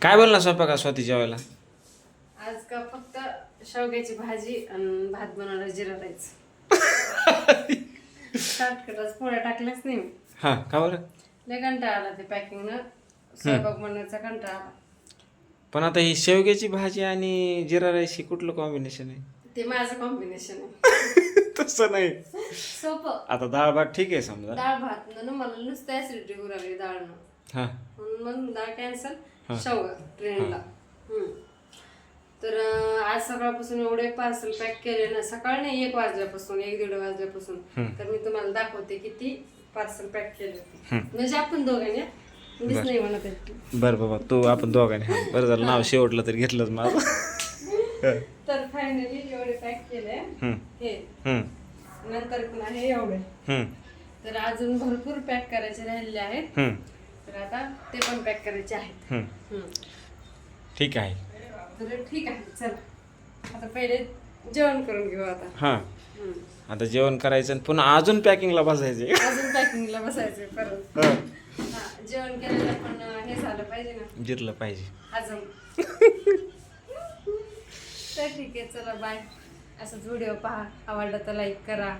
काय बोलला स्वयंपाक स्वाती जेवायला? आज का फक्त शेवग्याची भाजी आणि भात बनवला जिरा राईस. शॉर्टकटच पोळ्या टाकल्याच नाही मी. हा का बरं? लय कंटाळा आला ते पॅकिंग न स्वयंपाक बनवायचा कंटाळा आला. पण आता ही शेवग्याची भाजी आणि जिरा राईस ही कुठलं कॉम्बिनेशन आहे? ते माझं कॉम्बिनेशन आहे. तसं नाही. सोपं. आता डाळ भात ठीक आहे समजा. डाळ भात न मला नुसतं ऍसिडिटी होऊ लागली डाळनं. हा म्हणून मग डाळ कॅन्सल. शेवगा ट्रेनला. तर आज सकाळपासून एवढे पार्सल पॅक केले ना, सकाळ नाही 1 वाजल्यापासून 1-1:30 वाजल्यापासून. तर मी तुम्हाला दाखवते किती पार्सल पॅक केले होते. म्हणजे आपण दोघांनी मीच नाही म्हणत आहे. बरं बाबा तू आपण दोघांनी बरं झालं नाव शेवटलं तरी घेतलंच माझं. तर फायनली एवढे पॅक केले हे. नंतर पुन्हा हे एवढे. तर अजून भरपूर पॅक करायचे राहिलेले आहेत. तर आता ते पण पॅक करायचे आहेत. ठीक आहे. तर ठीक आहे चल आता पहिले जेवण करून घेऊ आता. हा आता जेवण करायचं आणि पुन्हा अजून पॅकिंगला बसायचे. अजून पॅकिंगला बसायचं परत. जेवण केलेलं पण हे झालं पाहिजे ना, जिरलं पाहिजे. हजम. तर ठीक आहे चला बाय. असंच व्हिडिओ पहा, आवडला तर लाईक करा.